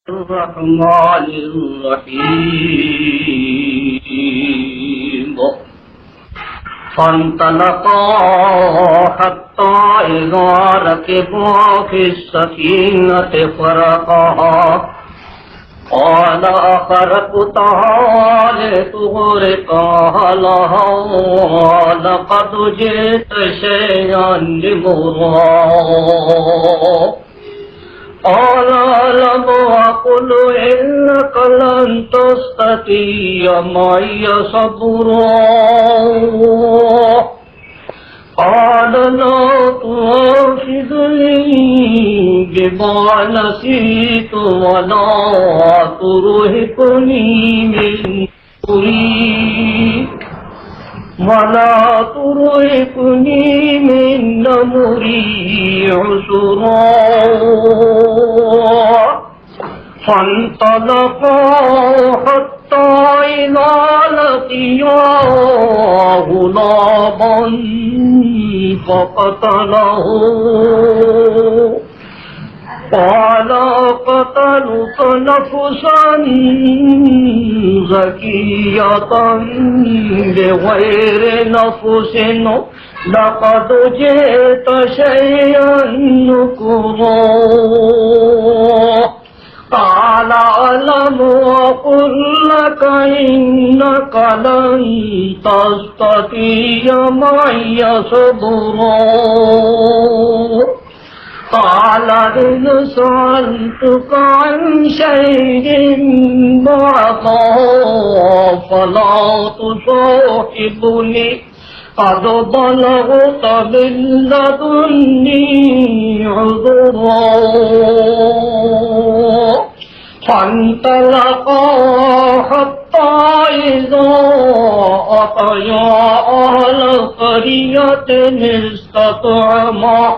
الرحمن الرحيم فانطلقا حتى إذا ركبا في السفينة خرقها قال أخرقتها لتغرقها لها لقد جئت شيئا نكرا قال لم أقل إنك لن تستطيع معي صبرا قال لا تؤاخذني بما نسيت ولا ترهقني من أمري عسرا فانطلقا حتى إذا لقيا غلاما فقتله قال قتلت نفسا زكية بغير نفس لقد جئت شيئا نكرا قال ألم أقل لك إنك لن تستطيع معي صبرا قال إن سألتك عن شيء بعده فلا تصاحبني قد بلغت من لدني عذرا فانطلقا حتى إذا أتيا أهل قرية استطعما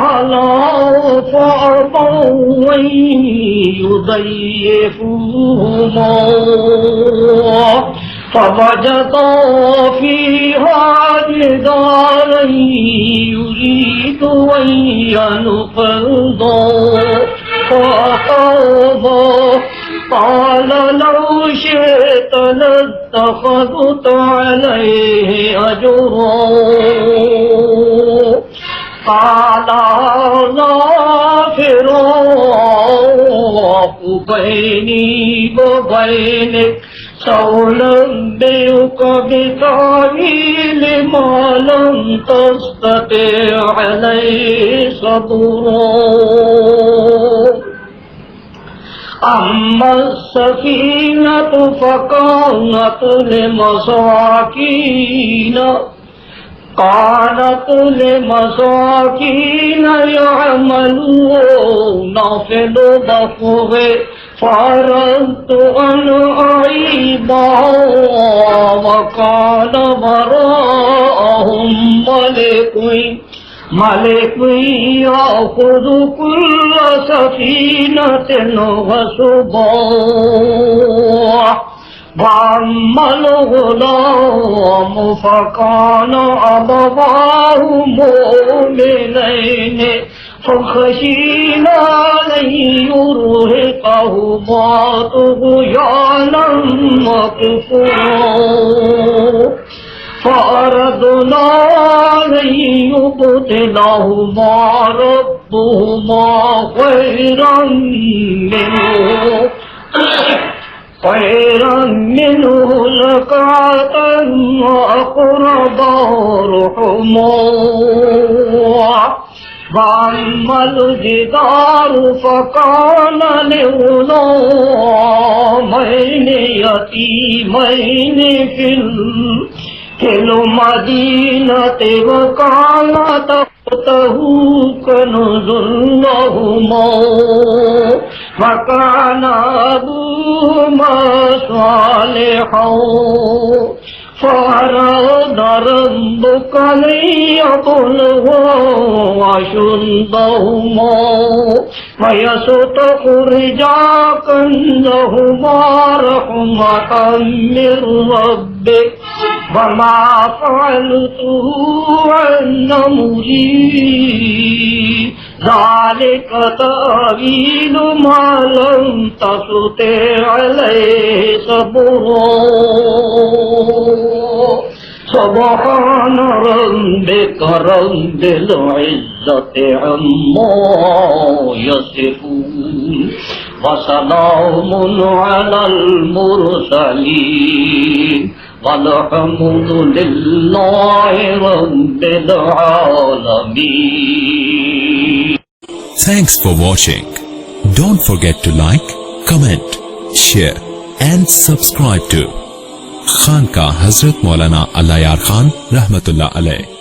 أهلا فأبوا أن يضيفوهما فوجدا فيها جدارا يريد أن ينقضا فأخذا قال لو شئت لاتخذت عليه أجرا قال هذا فراق بيني وبينك سأنبئك بتأويل ما لم تستطع عليه صبرا أما السفينة فكانت لمساكين يعملون في البحر فأردت أن أعيبها وكان وراءهم ملك يأخذ كل سفينة غصبا وأما الغلام فكان أبواه مؤمنين فخشينا أن يرهقهما طغيانا وكفرا فأردنا أن يبدلهما ربهما خيرا منه زكاة وأقرب رحما وأما الجدار فكان لغلامين يتيمين في المدينة وكان تحته كنز لهما وكان أبوهما صالحا فأراد ربك ليبلغا أشدهما ويستخرجا كنزهما رحمة من ربك وما فعلته عن أمري ذلك تأويل ما لم تستطع عليه صبرا سبحان ربك رب العزة عما يصفون وسلام على المرسلين والحمد لله رب العالمين. Thanks for watching. Don't forget to like, comment, share and subscribe to Khanqah Hazrat Maulana Allayar Khan Rahmatullah Alayh.